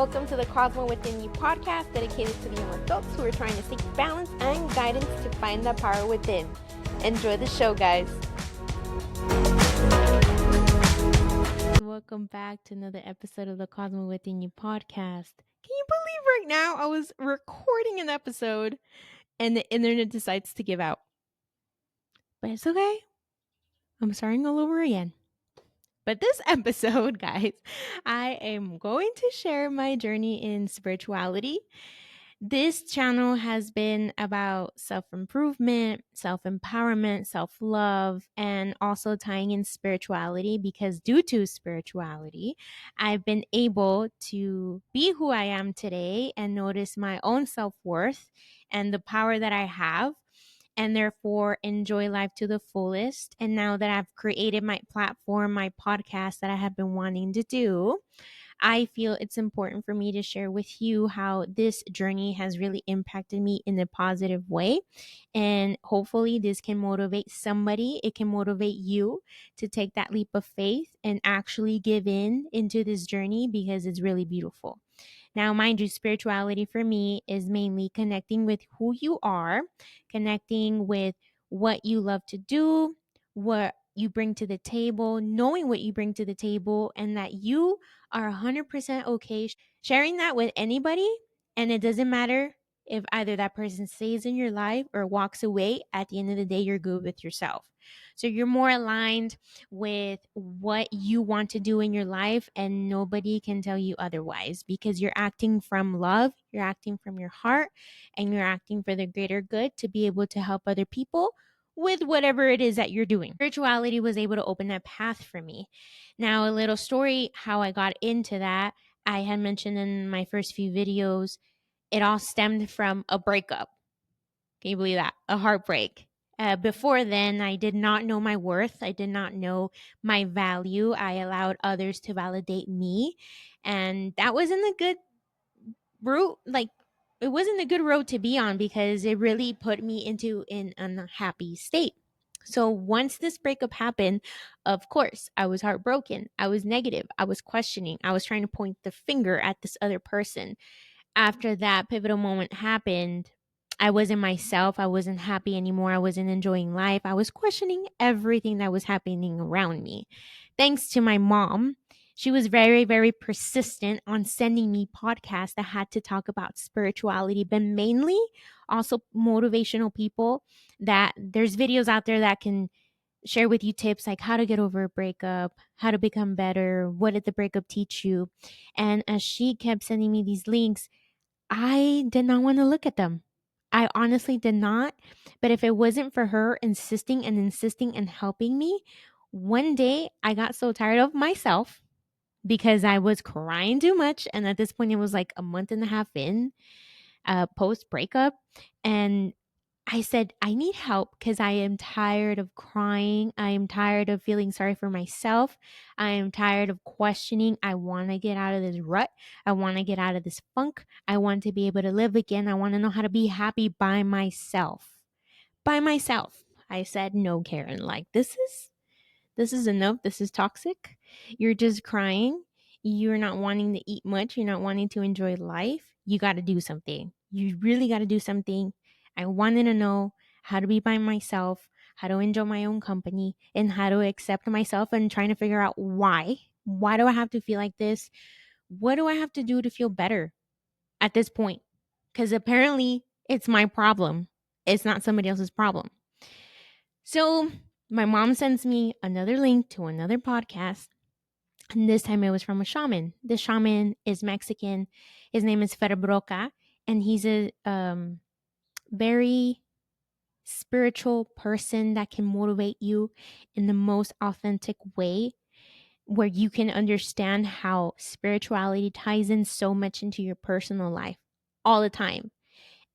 Welcome to the Cosmo Within You podcast, dedicated to the young adults who are trying to seek balance and guidance to find that power within. Enjoy the show, guys. Welcome back to another episode of the Cosmo Within You podcast. Can you believe right now I was recording an episode and the internet decides to give out? But it's okay. I'm starting all over again. But this episode, guys, I am going to share my journey in spirituality. This channel has been about self-improvement, self-empowerment, self-love, and also tying in spirituality, because due to spirituality, I've been able to be who I am today and notice my own self-worth and the power that I have, and therefore enjoy life to the fullest. And now that I've created my platform, my podcast that I have been wanting to do, I feel it's important for me to share with you how this journey has really impacted me in a positive way. And hopefully this can motivate somebody. It can motivate you to take that leap of faith and actually give into this journey, because it's really beautiful. Now, mind you, spirituality for me is mainly connecting with who you are, connecting with what you love to do, what you bring to the table, knowing what you bring to the table, and that you are 100% okay sharing that with anybody. And it doesn't matter if either that person stays in your life or walks away. At the end of the day, you're good with yourself. So you're more aligned with what you want to do in your life, and nobody can tell you otherwise, because you're acting from love, you're acting from your heart, and you're acting for the greater good to be able to help other people with whatever it is that you're doing. Spirituality was able to open that path for me. Now, a little story how I got into that. I had mentioned in my first few videos, it all stemmed from a breakup. Can you believe that? A heartbreak. Before then, I did not know my worth. I did not know my value. I allowed others to validate me. And that wasn't a good route. It wasn't a good road to be on, because it really put me into an unhappy state. So once this breakup happened, of course, I was heartbroken. I was negative. I was questioning. I was trying to point the finger at this other person. After that pivotal moment happened, I wasn't myself. I wasn't happy anymore. I wasn't enjoying life. I was questioning everything that was happening around me. Thanks to my mom, she was very, very persistent on sending me podcasts that had to talk about spirituality, but mainly also motivational people. That there's videos out there that can share with you tips like how to get over a breakup, how to become better, what did the breakup teach you. And as she kept sending me these links, I did not want to look at them. I honestly did not. But if it wasn't for her insisting and insisting and helping me, one day I got so tired of myself because I was crying too much. And at this point, it was like a month and a half in, post breakup. And I said, I need help because I am tired of crying. I am tired of feeling sorry for myself. I am tired of questioning. I want to get out of this rut. I want to get out of this funk. I want to be able to live again. I want to know how to be happy by myself. By myself. I said, no, Karen, like this is enough. This is toxic. You're just crying. You're not wanting to eat much. You're not wanting to enjoy life. You got to do something. You really got to do something. I wanted to know how to be by myself, how to enjoy my own company, and how to accept myself, and trying to figure out why. Why do I have to feel like this? What do I have to do to feel better at this point? Because apparently it's my problem. It's not somebody else's problem. So my mom sends me another link to another podcast. And this time it was from a shaman. The shaman is Mexican. His name is Fer Broca. And he's a very spiritual person that can motivate you in the most authentic way, where you can understand how spirituality ties in so much into your personal life all the time.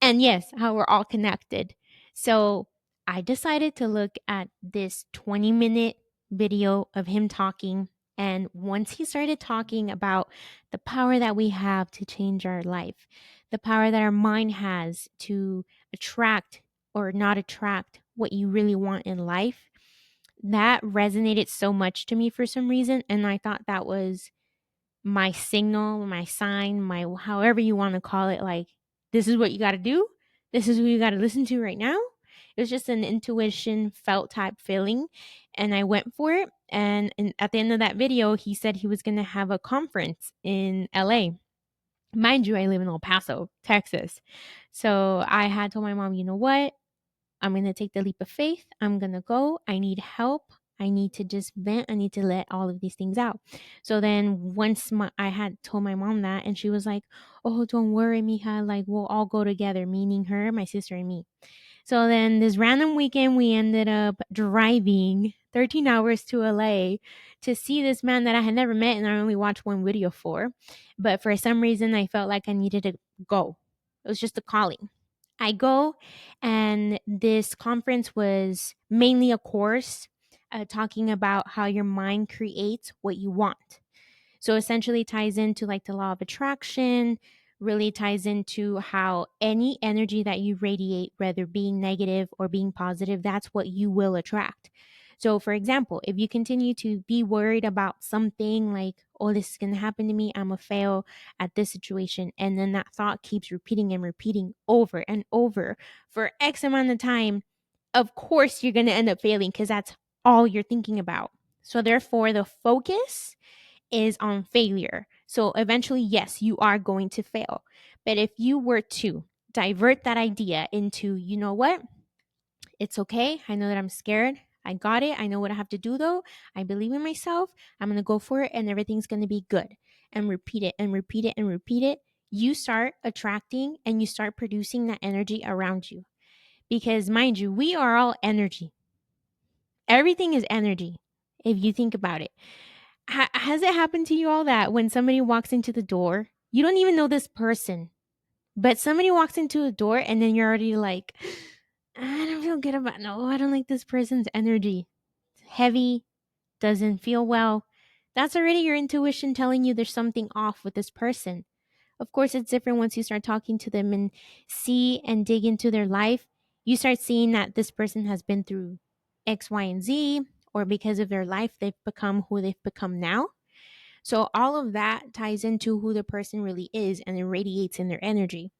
And yes, how we're all connected. So I decided to look at this 20-minute video of him talking. And once he started talking about the power that we have to change our life, the power that our mind has to attract or not attract what you really want in life, that resonated so much to me for some reason. And I thought that was my signal, my sign, my however you want to call it, like, this is what you got to do. This is who you got to listen to right now. It was just an intuition felt type feeling. And I went for it. And at the end of that video, he said he was going to have a conference in LA. Mind you, I live in El Paso, Texas. So I had told my mom, you know what? I'm going to take the leap of faith. I'm going to go. I need help. I need to just vent. I need to let all of these things out. So then once I had told my mom that, and she was like, oh, don't worry, mija. Like, we'll all go together, meaning her, my sister, and me. So then this random weekend, we ended up driving 13 hours to LA to see this man that I had never met and I only watched one video for. But for some reason, I felt like I needed to go. It was just a calling. I go, and this conference was mainly a course talking about how your mind creates what you want. So essentially ties into like the law of attraction, really ties into how any energy that you radiate, whether being negative or being positive, that's what you will attract. So, for example, if you continue to be worried about something like, oh, this is going to happen to me, I'm a fail at this situation, and then that thought keeps repeating and repeating over and over for X amount of time, of course you're going to end up failing because that's all you're thinking about. So, therefore, the focus is on failure. So eventually, yes, you are going to fail. But if you were to divert that idea into, you know what? It's okay. I know that I'm scared. I got it. I know what I have to do though. I believe in myself. I'm going to go for it and everything's going to be good. And repeat it and repeat it and repeat it. You start attracting and you start producing that energy around you. Because mind you, we are all energy. Everything is energy if you think about it. Has it happened to you all that when somebody walks into the door, you don't even know this person, but somebody walks into the door and then you're already like, I don't feel good about, no, I don't like this person's energy. It's heavy, doesn't feel well. That's already your intuition telling you there's something off with this person. Of course, it's different once you start talking to them and see and dig into their life. You start seeing that this person has been through X, Y, and Z, or because of their life, they've become who they've become now. So all of that ties into who the person really is and it radiates in their energy.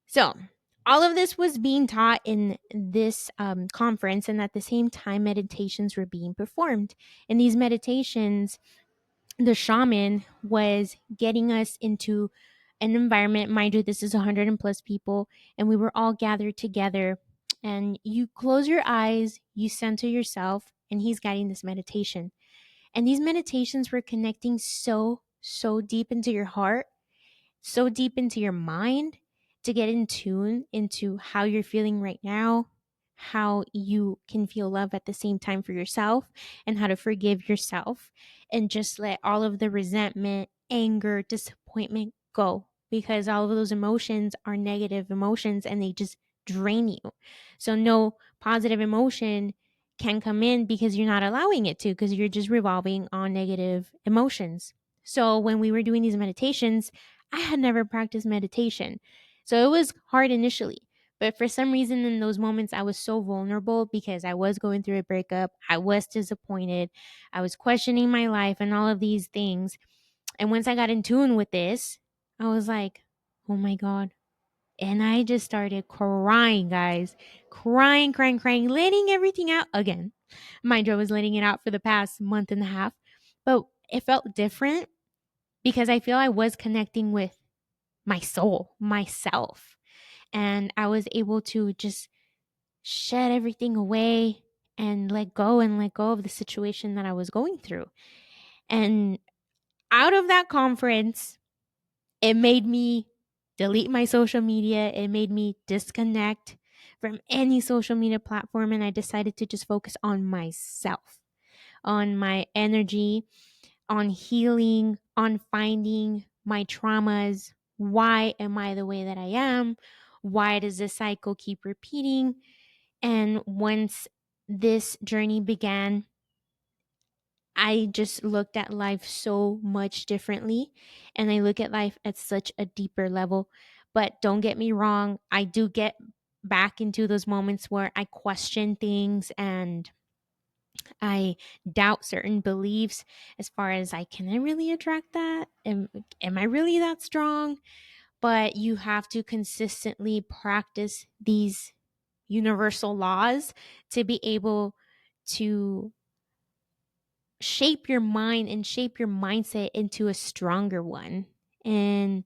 So all of this was being taught in this conference, and at the same time, meditations were being performed. In these meditations, the shaman was getting us into an environment. Mind you, this is 100 and plus people, and we were all gathered together. And you close your eyes, you center yourself, and he's guiding this meditation. And these meditations were connecting so deep into your heart, so deep into your mind to get in tune into how you're feeling right now, how you can feel love at the same time for yourself, and how to forgive yourself and just let all of the resentment, anger, disappointment go, because all of those emotions are negative emotions and they just drain you. So no positive emotion can come in because you're not allowing it to, because you're just revolving on negative emotions. So when we were doing these meditations, I had never practiced meditation. So it was hard initially. But for some reason, in those moments, I was so vulnerable because I was going through a breakup. I was disappointed. I was questioning my life and all of these things. And once I got in tune with this, I was like, oh my God. And I just started crying, guys. Crying, letting everything out again. Mind you, I was letting it out for the past month and a half. But it felt different because I feel I was connecting with my soul, myself. And I was able to just shed everything away and let go of the situation that I was going through. And out of that conference, it made me delete my social media. It made me disconnect from any social media platform. And I decided to just focus on myself, on my energy, on healing, on finding my traumas. Why am I the way that I am? Why does this cycle keep repeating? And once this journey began, I just looked at life so much differently. And I look at life at such a deeper level. But don't get me wrong, I do get back into those moments where I question things and I doubt certain beliefs as far as can I really attract that? Am I really that strong? But you have to consistently practice these universal laws to be able to shape your mind and shape your mindset into a stronger one. And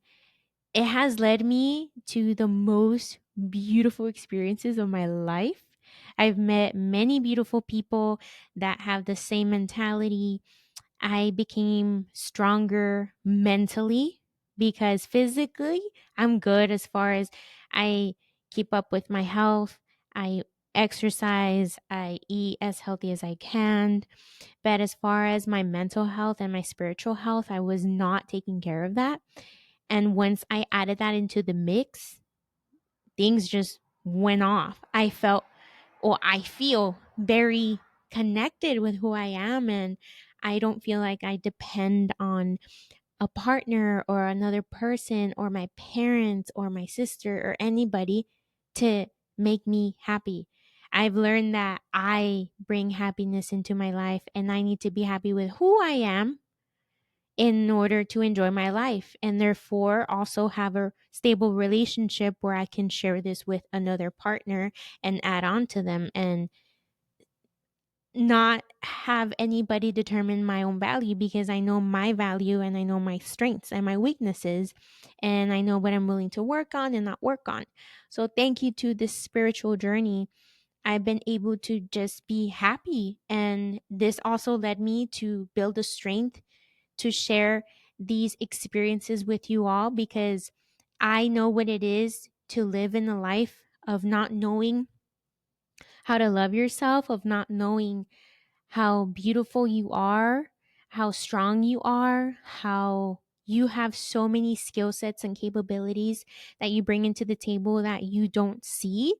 it has led me to the most beautiful experiences of my life. I've met many beautiful people that have the same mentality. I became stronger mentally because physically I'm good as far as I keep up with my health. I exercise, I eat as healthy as I can. But as far as my mental health and my spiritual health, I was not taking care of that. And once I added that into the mix, things just went off. I feel very connected with who I am. And I don't feel like I depend on a partner or another person or my parents or my sister or anybody to make me happy. I've learned that I bring happiness into my life and I need to be happy with who I am in order to enjoy my life and therefore also have a stable relationship where I can share this with another partner and add on to them and not have anybody determine my own value because I know my value and I know my strengths and my weaknesses and I know what I'm willing to work on and not work on. So thank you to this spiritual journey. I've been able to just be happy and this also led me to build the strength to share these experiences with you all because I know what it is to live in a life of not knowing how to love yourself, of not knowing how beautiful you are, how strong you are, how you have so many skill sets and capabilities that you bring into the table that you don't see.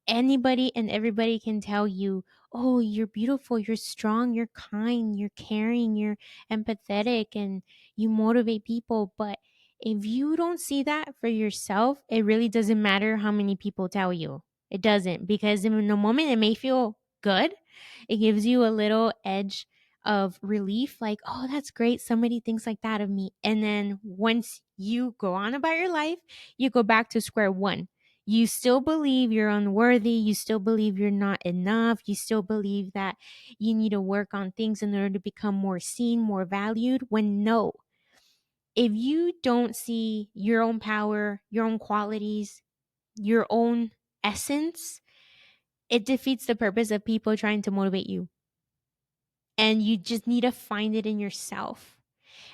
Anybody and everybody can tell you, oh, you're beautiful, you're strong, you're kind, you're caring, you're empathetic, and you motivate people. But if you don't see that for yourself, it really doesn't matter how many people tell you. It doesn't, because in the moment it may feel good. It gives you a little edge of relief, like, oh, that's great. Somebody thinks like that of me. And then once you go on about your life, you go back to square one. You still believe you're unworthy. You still believe you're not enough. You still believe that you need to work on things in order to become more seen, more valued. When no, if you don't see your own power, your own qualities, your own essence, it defeats the purpose of people trying to motivate you. And you just need to find it in yourself.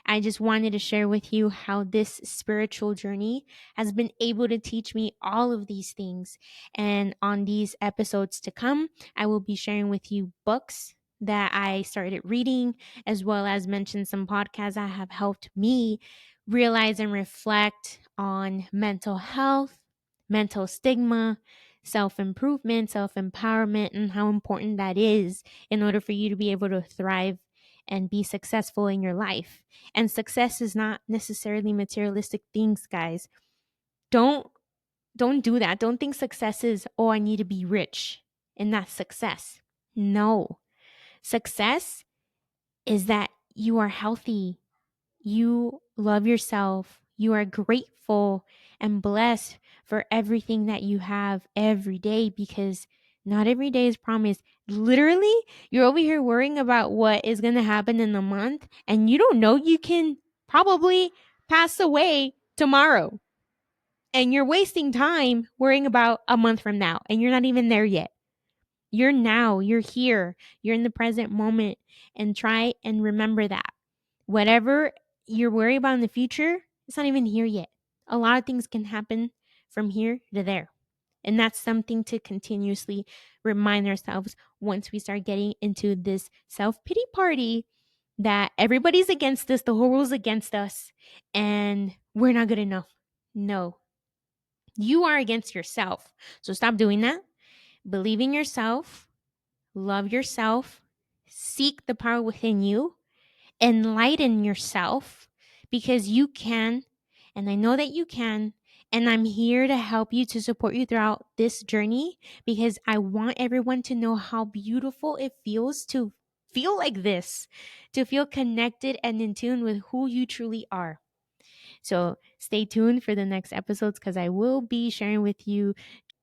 I just wanted to share with you how this spiritual journey has been able to teach me all of these things. And on these episodes to come, I will be sharing with you books that I started reading, as well as mention some podcasts that have helped me realize and reflect on mental health, mental stigma, self improvement, self empowerment, and how important that is in order for you to be able to thrive and be successful in your life. And success is not necessarily materialistic things, guys. Don't don't do that. Don't think success is, oh, I need to be rich and that's success. No. Success is that you are healthy, you love yourself, you are grateful and blessed for everything that you have every day because not every day is promised. Literally, you're over here worrying about what is going to happen in a month, and you don't know you can probably pass away tomorrow. And you're wasting time worrying about a month from now, and you're not even there yet. You're now, you're here, you're in the present moment, and try and remember that. Whatever you're worried about in the future, it's not even here yet. A lot of things can happen from here to there. And that's something to continuously remind ourselves once we start getting into this self pity party that everybody's against us, the whole world's against us, and we're not good enough. No, you are against yourself. So stop doing that. Believe in yourself, love yourself, seek the power within you, enlighten yourself because you can. And I know that you can. And I'm here to help you, to support you throughout this journey because I want everyone to know how beautiful it feels to feel like this, to feel connected and in tune with who you truly are. So stay tuned for the next episodes because I will be sharing with you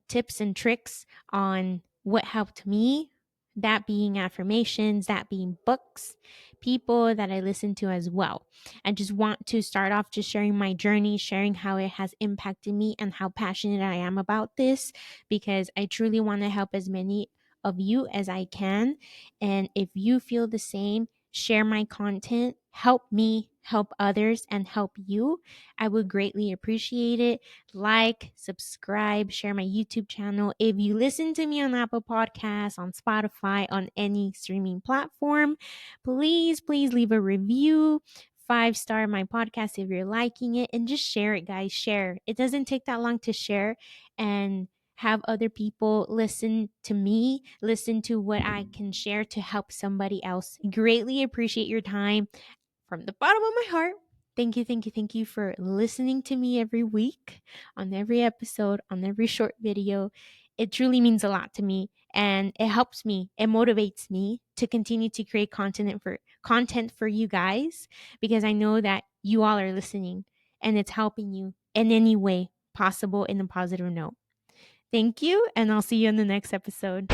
tips and tricks on what helped me, that being affirmations, that being books, people that I listen to as well. I just want to start off just sharing my journey, sharing how it has impacted me and how passionate I am about this, because I truly want to help as many of you as I can. And if you feel the same, share my content, help me help others and help you. I would greatly appreciate it. Like, subscribe, share my YouTube channel. If you listen to me on Apple Podcasts, on Spotify, on any streaming platform, please leave a review. 5-star my podcast if you're liking it, and just share it, guys. Share. It doesn't take that long to share and have other people listen to me, listen to what I can share to help somebody else. Greatly appreciate your time from the bottom of my heart. Thank you for listening to me every week, on every episode, on every short video. It truly means a lot to me, and it helps me, it motivates me to continue to create content for you guys, because I know that you all are listening and it's helping you in any way possible in a positive note. Thank you, and I'll see you in the next episode.